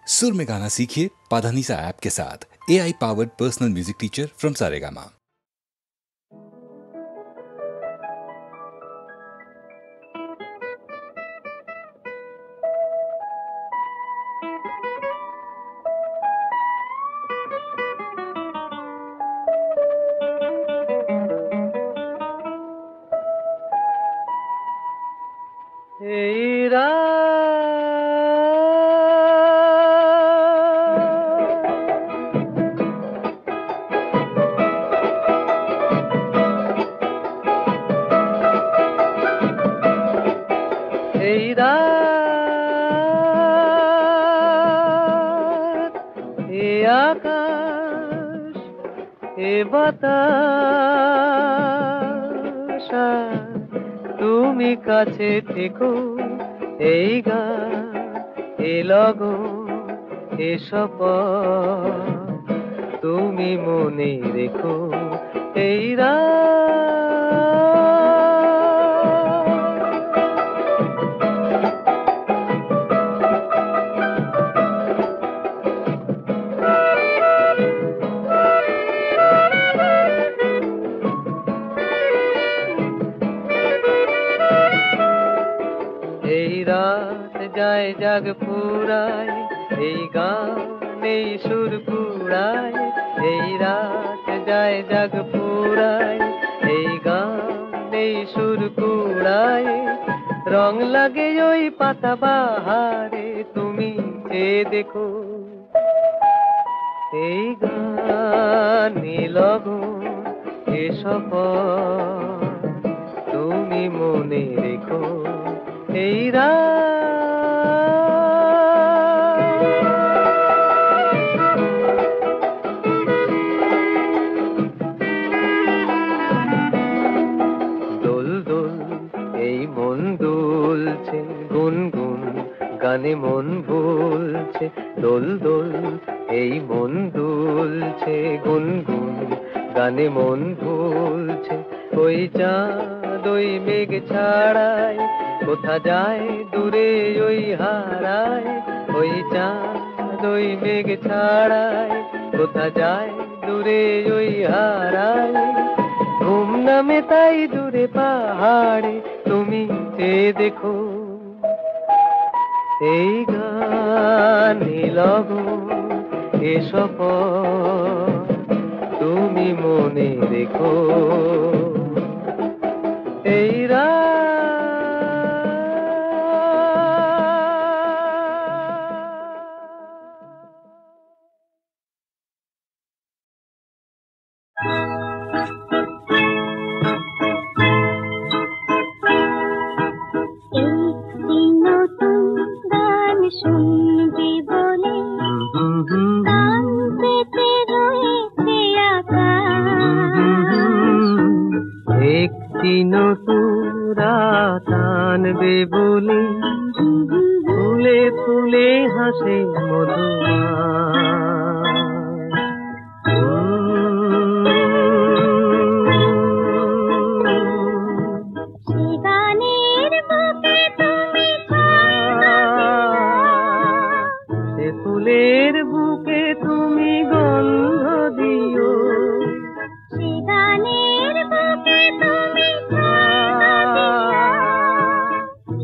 सुर में गाना सीखिए पाधानीसा ऐप के साथ। AI powered personal music teacher from Saregama. আকাশ এ বাতাস তুমি কাছে থেকো, এই গান এ লগন এ শপথ তুমি মনে রেখো, এই রাত যায় জাগ ফুরায়, এই গান এই সুর কুড়ায়, এই রাত যায় জাগ ফুরায়, এই গান এই সুর কুড়ায়, রং লাগে ওই পাতা বাহারে তুমি চেয়ে দেখো, এই গান লগন এ শপথ তুমি মনে রেখো, এই দোল দোল এই মন দুলছে, গুনগুন গানে মন ভুলছে, দোল দোল এই মন দুলছে, গুনগুন গানে মন ভুলছে, ওই চাঁদ ওই মেঘ ছাড়ায়, কোথা যায় দূরে ওই হারায়, ওই চাঁদ ওই মেঘ ছাড়ায়, কোথা যায় দূরে ওই হারায়, ঘুম নামে তাই দূরে পাহাড়ে তুমি চেয়ে দেখো, এই গান লগন এ শপথ তুমি মনে রেখো, এই শুনবি বলে কান পেতে রয়েছে আকাশ, একটি নতুন রাত আনবে বলে ফুলে ফুলে হাসে মধুমা, ফুলের বুকে তুমি গন্ধ দিও, সে গানের বুকে তুমি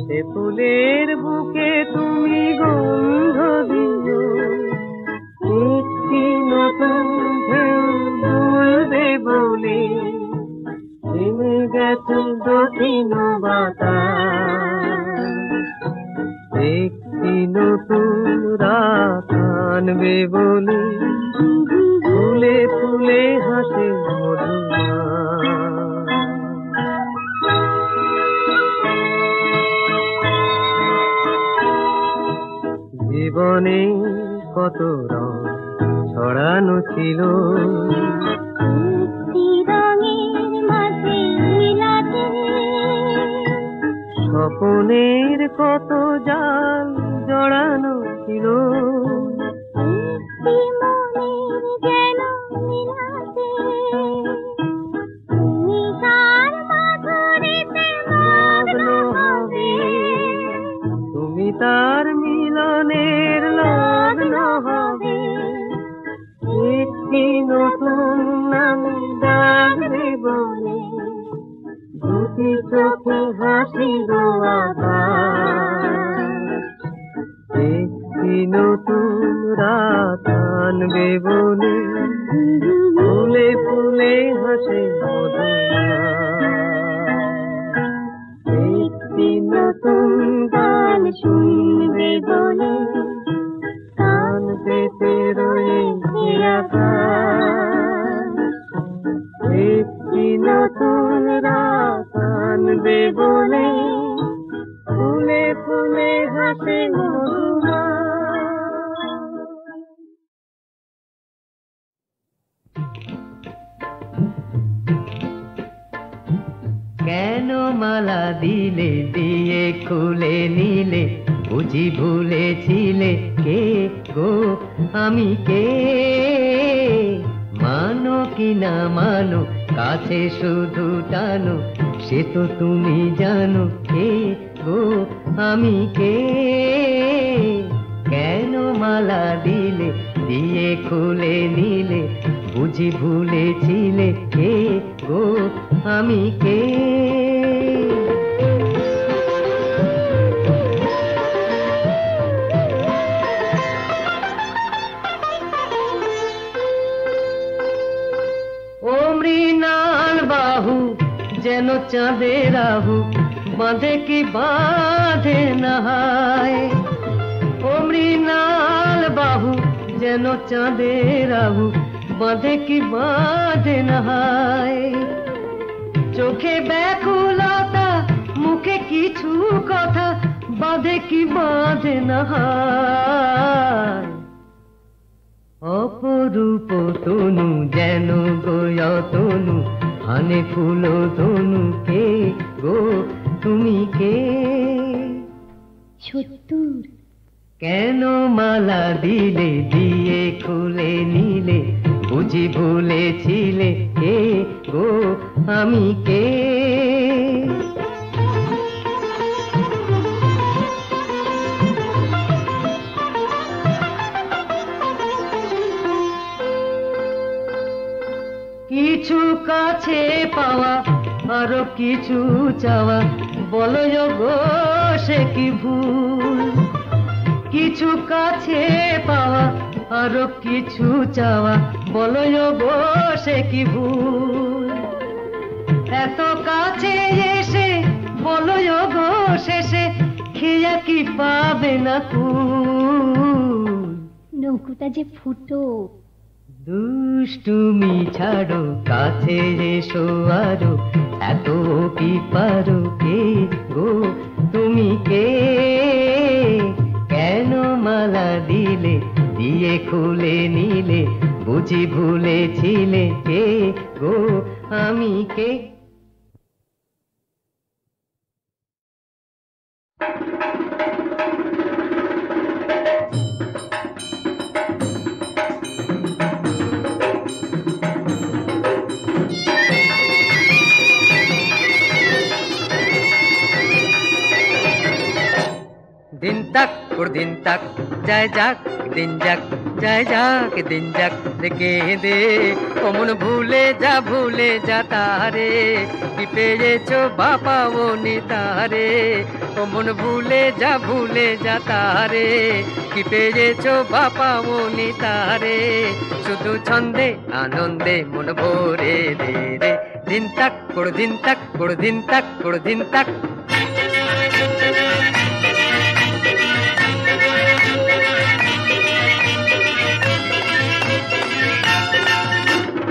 সে ফুলের বুকে তুমি গন্ধ দিও, একটি নতুন ঢেউ দুলবে বলে থেমে গেছে দক্ষিণ বাতাস, একটি নতুন রাত আনবে বলে ফুলে ফুলে হাসে মধুমা, জীবনে কত রং ছড়ানো ছিল, রঙের মাঝে মিলাতে স্বপনের কত জাল জড়ানো ছিল, তুমি তার মিলনের লগ্ন একটি নতুন রাত আনবে বলে ফুলে ফুলে হাসে একটি নতুন গান শুনবে বলে কান পেতে রয়েছে আকাশ। একটি নতুন রাত আনবে বলে ফুলে ফুলে হাসে মধুমা। কেন মালা দিলে দিয়ে খুলে নিলে বুঝি ভুলেছিলে কে গো আমি কে? মানো কি না মানো কাছে শুধু টানো সে তো তুমি জানো কে গো আমি কে? কেন মালা দিলে দিয়ে খুলে নিলে বুঝি ভুলেছিলে কে গো আমি কে? ও মৃণাল বাহু যেন চাঁদের রাহু বাঁধে কি বাঁধে নাহায়। ও মৃণাল বাহু যেন চাঁদের রাহু বাঁধে কি বাঁধে নাহায়। চোখে ব্যাকুলতা মুখে কিছু কথা বাঁধে কি বাঁধে নাহায়। অপরূপ তনু যেন গোয়তনু হানে ফুল তনু কে গো তুমি কে? সত্তর। কেন মালা দিলে দিয়ে খুলে নিলে বুঝি ভুলেছিলে কে গো আমি কে? কিছু কাছে পাওয়া আরো কিছু চাওয়া বলো গো সে কি ভুল? কিছু কাছে পাওয়া আরো কিছু চাওয়া বলো গো সে কি ভুল? এত কাছে এসে বলো গো শেষে খেয়া কি পাবে না কুল? নৌকোটা যে ফুটো। দুষ্টুমি ছাড়ো কাছে এসো আরো এত কি পারো কে গো তুমি কে? কেন মালা দিলে দিয়ে খুলে নিলে বুঝি ভুলেছিলে কে গো আমি কে? दिन तक और दिन तक जाए जाक दिन जक जाए जाक दिन जक রেখে দে অমন ভুলে যা তারে কি পেয়েছো বাবা ও নিতারে অমন ভুলে যা তারে কি পেয়েছো বাবা ও নিতারে শুধু ছন্দে আনন্দে মন ভরে দে রে দিন তক কোড় দিন তক কোড় দিন তক কোড় দিন তক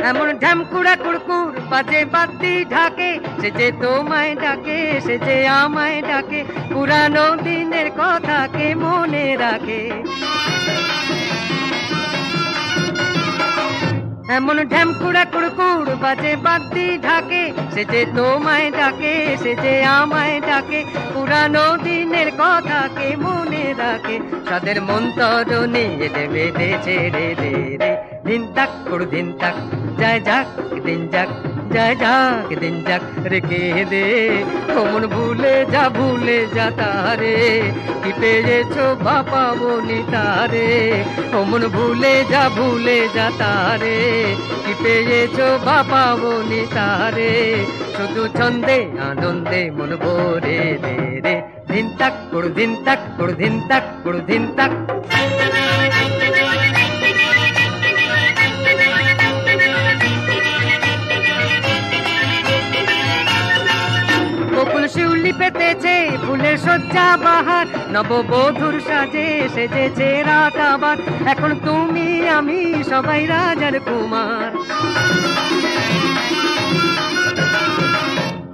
এমন ঢামকুড়া কুড়কুড় বাজে বাতি ঢাকে সে যে তোমায় ডাকে সে যে আমায় ডাকে পুরানো দিনের কথাকে মনে রাখে এমন ঢামকুড়া কুড়কুড় বাজে বাতি ঢাকে সে যে তোমায় ডাকে সে যে আমায় ডাকে পুরানো দিনের কথাকে মনে রাখে তাদের মন্তর নিয়ে দেবে ছেড়ে দে রে दिन तक कुड़ दिन तक जाए जाक दिन जक जाए जाक दिन जक रेखे दे मन भूले जा तारे कि पेয়েছো बापा वो नितारे मन भूले जा तारे कि पेয়েছো बापा वो नितारे शुधु छंदे आनंदे मन भरे दे रे दिन तक कुड़ दिन तक कुड़ दिन तक कुड़ दिन तक সজ্জা বাহার, নববধূর সাজে সেজেছে রাত আবার। এখন তুমি আমি সবাই রাজার কুমার।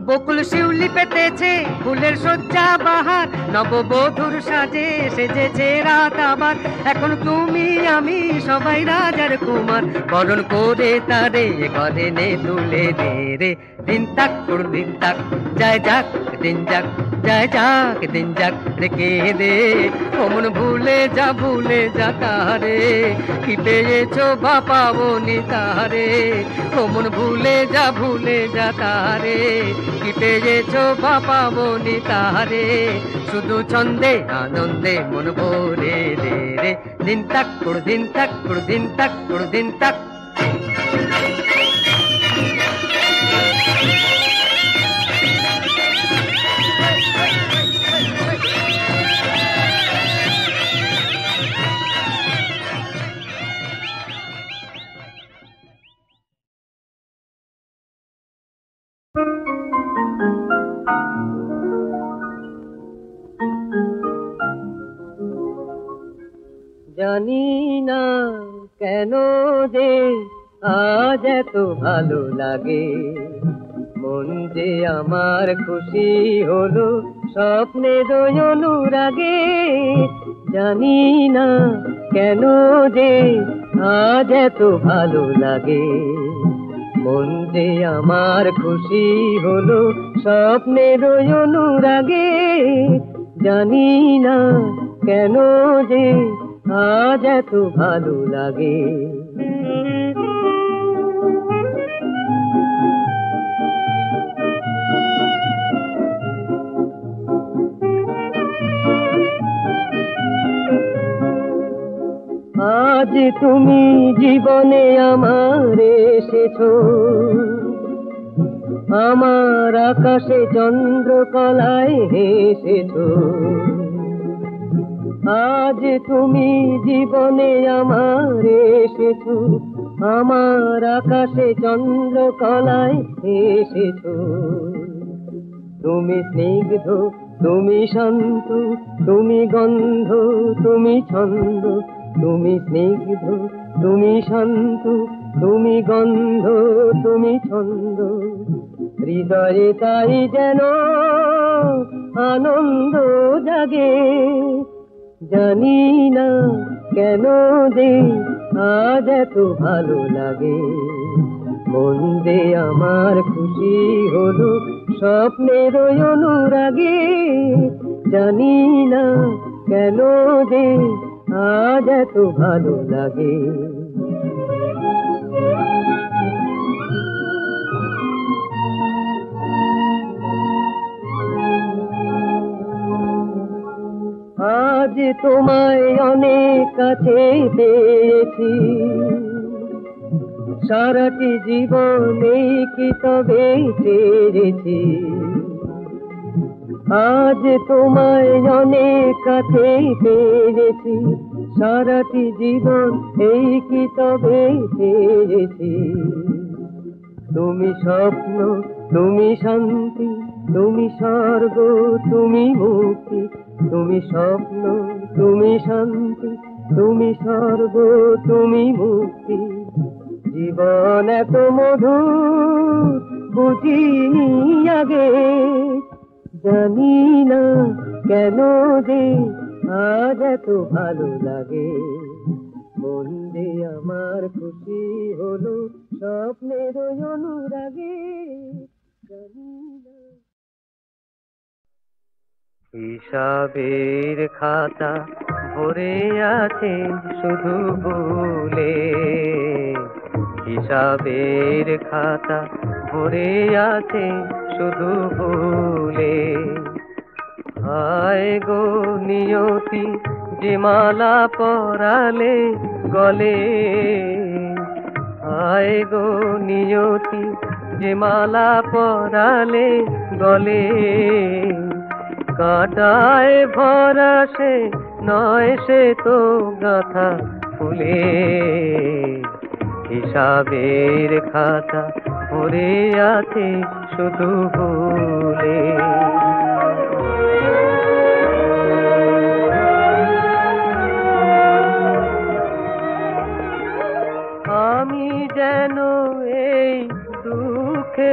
বকুল শিউলি পেতেছে ফুলের সজ্জা বাহার, নববধূর সাজে সেজেছে রাত আবার। এখন তুমি আমি সবাই রাজার কুমার। বরণ করে তারে ঘরে নে তুলে দে রে। দিন তাক দিন তাক যায় যাক দিন যাক, যায় যাক দিন যাক রেখে দে। অমন ভুলে যা তারে, কি পেয়েছো বা পাবনি তারে। অমন ভুলে যা তারে, কি পেয়েছো বা পাবনি তারে। শুধু ছন্দে আনন্দে মন ভরে দে রে। দিন তাক দিন তাক দিন তাক দিন তাক। জানি না কেন যে আজ এত ভালো লাগে, মন যে আমার খুশি হলো স্বপ্নের অনুরাগে। জানি না কেন যে আজ এত ভালো লাগে, মন যে আমার খুশি হলো স্বপ্নের অনুরাগে। জানি না কেন যে আজ এত ভালো লাগে। আজ তুমি জীবনে আমার এসেছো, আমার আকাশে চন্দ্রকলায় হেসেছো। আজ তুমি জীবনে আমার এসেছো, আমার আকাশে চন্দ্রকলায় এসেছো। তুমি স্নিগ্ধ, তুমি শান্ত, তুমি গন্ধ, তুমি ছন্দ। তুমি স্নিগ্ধ, তুমি শান্ত, তুমি গন্ধ, তুমি ছন্দ। হৃদয়ে তাই যেন আনন্দ জাগে। জানি না কেন যে আজ এত ভালো লাগে, মন যে আমার খুশি হলো স্বপ্নের অনুরাগে। জানি না কেন যে আজ এত ভালো লাগে। আজ তোমায় অনেক কাছে পেয়েছি, সারাটি জীবনে কি তবে চেয়েছি। আজ তোমায় অনেক কাছে পেয়েছি, সারাটি জীবন এই কি তবে চেয়েছি। তুমি স্বপ্ন, তুমি শান্তি, তুমি স্বর্গ, তুমি মুক্তি। তুমি স্বপ্ন, তুমি শান্তি, তুমি স্বর্গ, তুমি মুক্তি। জীবন এত মধুর বুঝিনি আগে, জানি না কেন যে আজ এত ভালো লাগে। মন যে আমার খুশি হলো স্বপ্নের অনুরাগে। জানি না হিসাবের খাতা ভরে আছে শুধু ভুলে, হিসাবের খাতা ভরে আছে শুধু ভুলে। হায় গো নিয়তি যে মালা পরালে গলে, হায় গো নিয়তি যে মালা পরালে গলে। কাঁটায় ভরা সে নয় সে তো গাঁথা ফুলে, হিসাবের খাতা ভরে আছে শুধু ভুলে।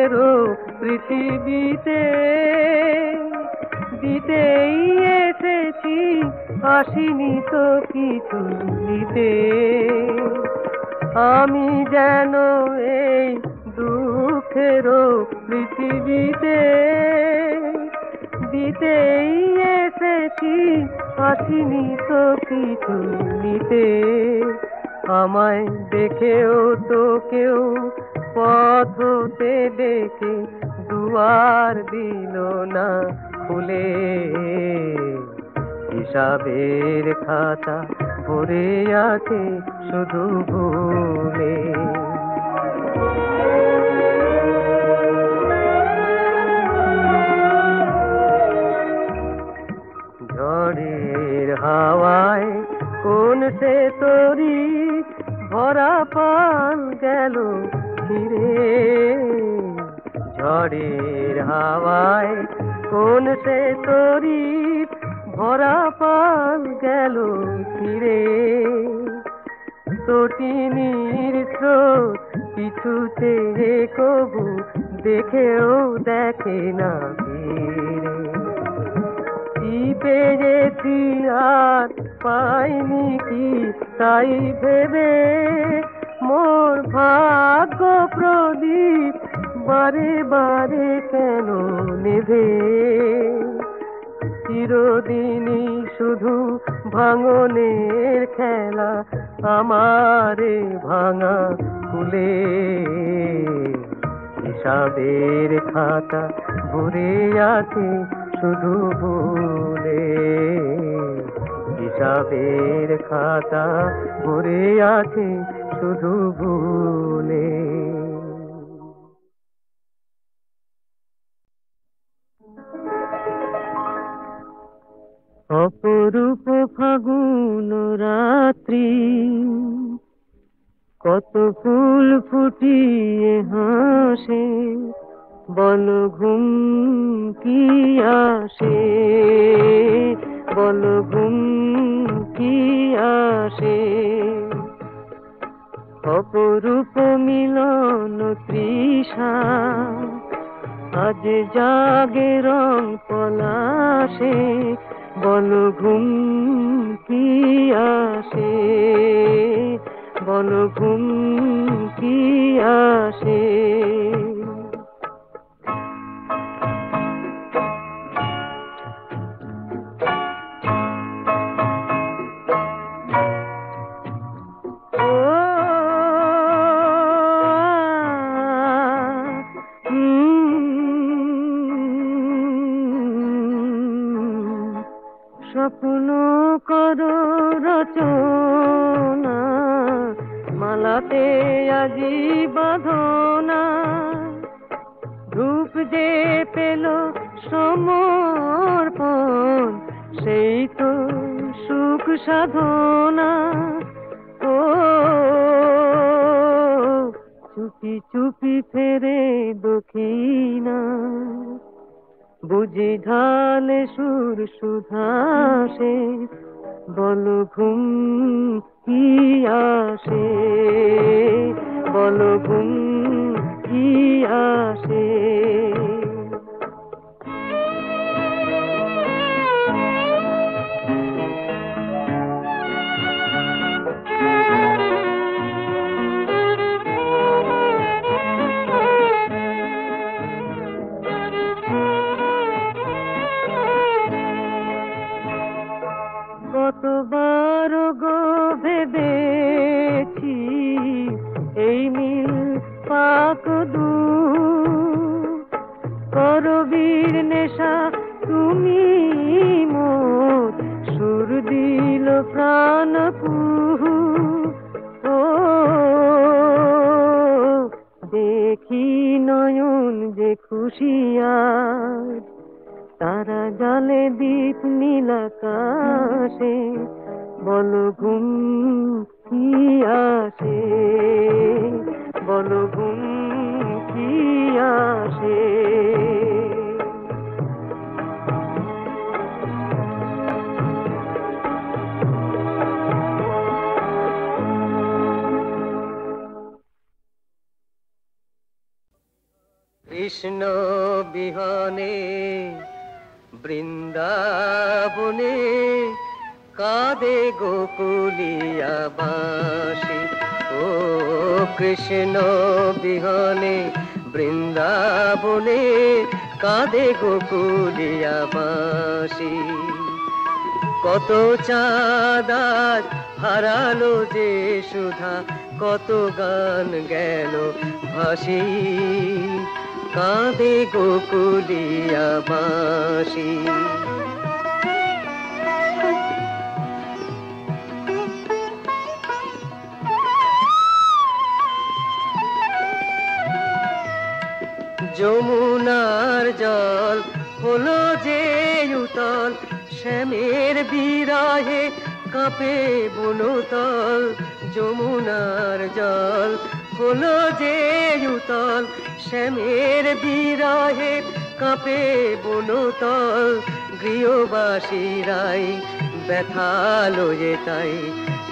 দুঃখেরও পৃথিবীতে দিতেই এসেছি, আসিনি তো কিছু দিতে। আমি যেন এই দুঃখেরও পৃথিবীতে দিতেই এসেছি, আসিনি তো কিছু নিতে। আমায় দেখেও তো কেউ পথ হতে ডেকে দুয়ার দিল না খুলে। হিসাবের খাতা ভরে আছে শুধু ভুলে। ঝড়ের হাওয়ায় কোন সে তরি ভরা পান গেল ফিরে। ঝড়ের হাওয়ায় কোন সে তরি ভরা পান গেল ফিরে। তটিনীর স্রোত কিছুতে কবু দেখেও দেখে না ফিরে। কি পেয়েছি আর পাইনি কি তাই ভেবে মোর ভাগ্য প্রদীপ বারে বারে কেন নেভে। চিরদিনই শুধু ভাঙনের খেলা আমারে ভাঙা কুলে। হিসাবের খাতা ভরে আছে শুধু ভুলে। হিসাবের খাতা ভরে আছে শুধু ভুলে। অপরূপ ফাগুন রাত্রি কত ফুল ফুটিয়ে হাসে, বল ঘুম কি আসে, বল ঘুম কি আসে। অপরূপ মিলন তৃষা আজ জাগে রং পলাশে, বল ঘুম কি আসে, বল ঘুম কি আসে। স্বপ্ন করো রচনা মালাতে আজি বাঁধনা, রূপ যে পেল সমর্পণ সেই তো সুখ সাধনা। ও চুপি চুপি ফেরে দক্ষিণা, বুঝি ঢালে সুর সুধাসে, বল ঘুম কি আসে, বল ঘুম কি আসে। কতবার গো ভেবেছি এই নীল পাক দু করবীর নেশা তুমি মোর সুর দিল প্রাণ কুহু। ও দেখি নয়ন যে খুশিয়ার তারা জালে দীপ নীল আকাশে, বল ঘুম কি আসে, বল ঘুম কি আসে। কৃষ্ণ বিহনে বৃন্দাবনে কাঁদে গোকুলিয়া বাঁশি। ও কৃষ্ণ বিহনে বৃন্দাবনে কাঁদে গোকুলিয়া বাঁশি। কত চাঁদ আজ হারালো যে সুধা, কত গান গেল ভাসি, কাঁদে গোকুলিয়া বাঁশি। যমুনার জল হলো যে উতল, শ্যামের বিরহে কাঁপে বনতল। যমুনার জল হলো যে উতল, শ্যামের বিরহে কাঁপে বনতল। গৃহবাসীরাই ব্যথালো যে তাই,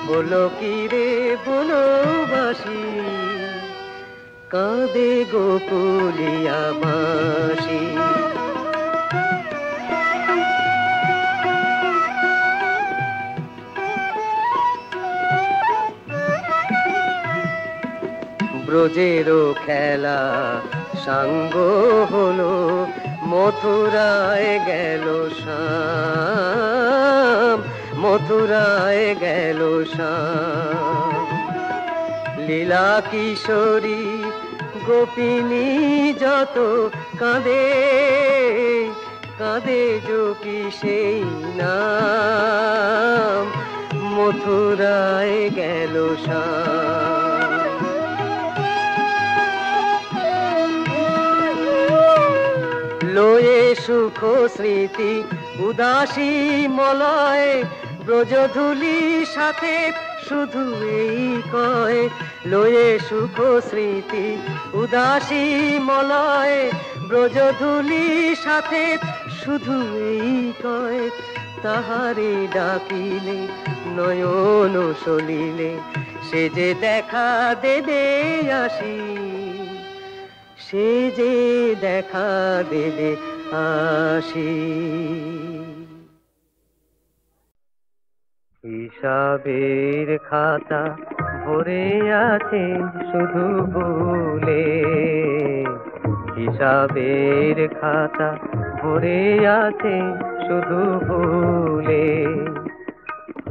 বলো কি রে বনবাসী, কাঁদে গোকুলিয়া বাঁশি। ব্রজেরও খেলা সাঙ্গ হলো, মথুরায় গেল শ্যাম, মথুরায় গেল শ্যাম। লীলা কিশোরী গোপিনী যত কাঁদে, কাঁদে যোগী সেই নাম, মথুরায় গেল শ্যাম। লয়ে সুখ স্মৃতি উদাসী মলয়, ব্রজধূলি সাথে শুধু এই কয়। লয়ে সুখ স্মৃতি উদাসী মলয়, ব্রজধূলি সাথে শুধু এই কয়। তাহারে ডাকিলে নয়ন সলিলে, সে যে দেখা দেবে আসি, সে যে দেখা দেবে আসি। হিসাবের খাতা ভরে আছে শুধু ভুলে, হিসাবের খাতা ভরে আছে শুধু ভুলে।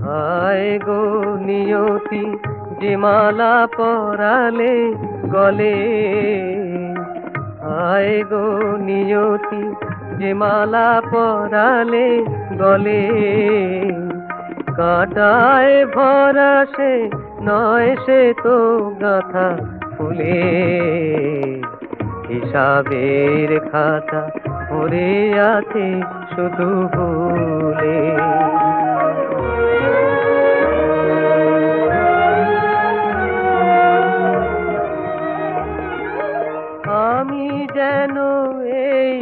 হায় গো নিয়তি যে মালা পরালে গলে, হায় গো নিয়তি যে মালা পরালে গলে। কাঁটায় ভরা সে নয় সে তো গাঁথা ফুলে, হিসাবের খাতা ভরে আছে শুধু ভুলে। আমি যেন এই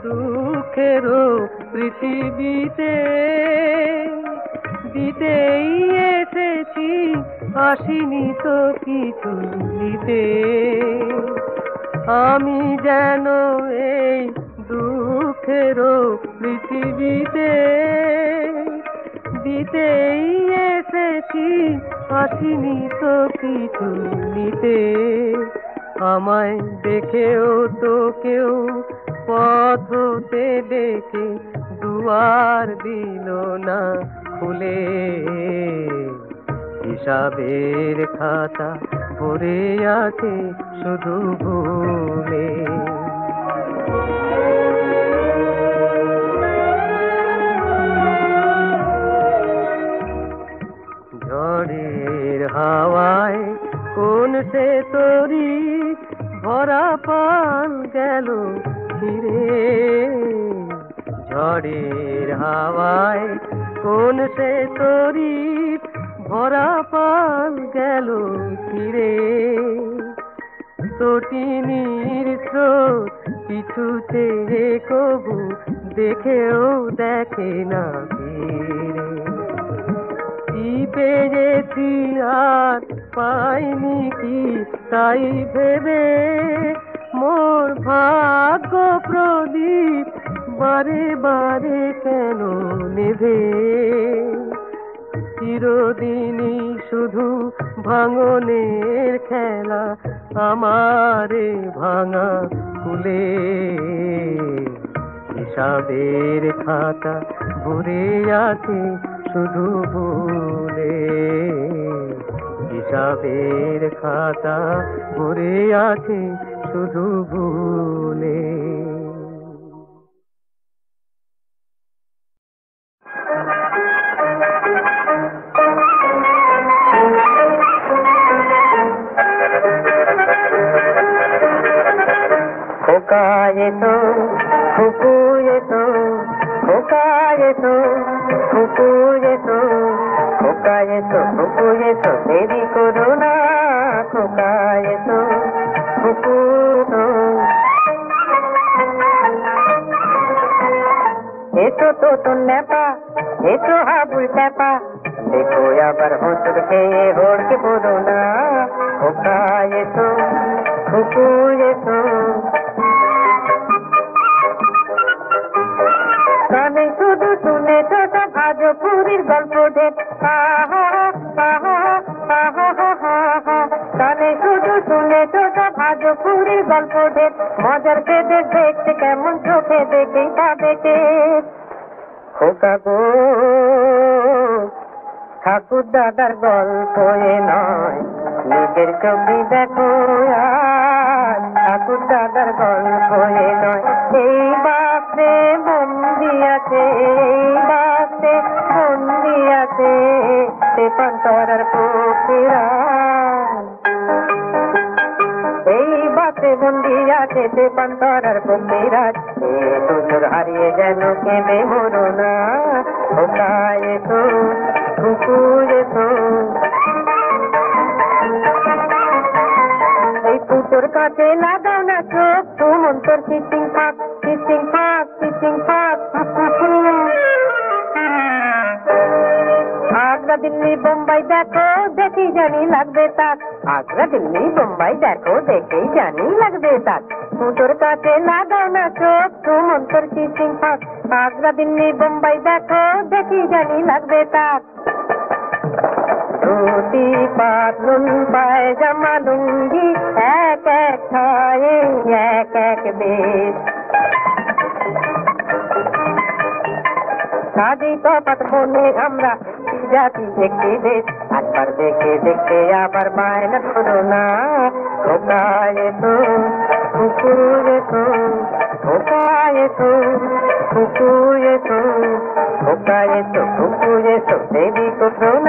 দুঃখেরও পৃথিবীতে দিতেই এসেছি, আসিনি তো কিছু নিতে। আমি যেন এই দুঃখেরও পৃথিবীতে দিতেই এসেছি, আসিনি তো কিছু নিতে। আমায় দেখেও তো কেউ পথ হতে ডেকে দুয়ার দিল না খুলে, হিসাবের খাতা ভরে আছে শুধু ভুলে। ঝড়ের হাওয়ায় কোন সে তরি ভরা পান গেল ফিরে, ঝড়ের হাওয়ায় কোন সে তরি ভরা পান গেল ফিরে। তটিনীর স্রোত কিছুতে কবু দেখেও দেখে না ফিরে। কি পেয়েছি আর পাইনি কি তাই ভেবে মোর ভাগ্য প্রদীপ বারে বারে কেন নেভে চিরদিনই শুধু ভাঙনের খেলা আমারে ভাঙা কুলে হিসাবের খাতা ভরে আছে শুধু ভুলে হিসাবের খাতা ভরে আছে শুধু ভুলে খোকায়ে তো খুকুয়ে তো খোকায়ে তো খুকুয়ে তো খোকায়ে তো খুকুয়ে তো দেরি করো না খোকায়ে তো খুকু তো এতো তো তো নেপা এতো হাবুল টেপা দেখো আবার হোঁচট খেয়ে হড়কে পড়ো না খোকায়ে তো খুকুয়ে তো কানে শুধু শুনে তো ভাজো পুরীর গল্প ঢেপ কানে শুধু শুনে তো ভাজো পুরীর গল্প ঢেপ মজার খেদে দেখতে কেমন চোখে দেখে দেখে খোকা গো ঠাকুর দাদার গল্প এ নয় নিজের চোখে দেখো ঠাকুর দাদার গল্প এ নয় এই বাসে বন্দি আছে এই বাসে বন্দি আছে তেপান্তরার পুকুরা এই বাসে বন্দি আছে তেপান্তরার পুকুরা তোর হারিয়ে যেন কেঁদে মরো না খোকায়ে তো খুকুয়ে তো এই পুজোর কাছে লাগাও না চোখ তুমন তোর চিচিং ফাঁক চিচিং ফাঁক চিচিং ফাঁক আগ্রা দিল্লি বোম্বাই দেখো দেখি জানি লাগবে তাক আগ্রা দিল্লি বোম্বাই দেখো দেখেই জানি লাগবে তাক পুজোর কাছে লাগাও না চোখ তুমন তোর চিচিং ফাঁক আগ্রা দিল্লি বোম্বাই দেখো দেখি জানি লাগবে তাক ধুতি পাতলুন পায়জামা লুঙ্গি এক এক খায়ে এক এক বেশ সাজি কপাট বনে আমরা জাতি একটি দেশ একবার দেখে দেখে আবার বায়না ধরো না খোকায়ে তো খুকুয়ে তো খোকায়ে তো খুকুয়ে তো খোকায়ে তো খুকুয়ে তো দেবী করো না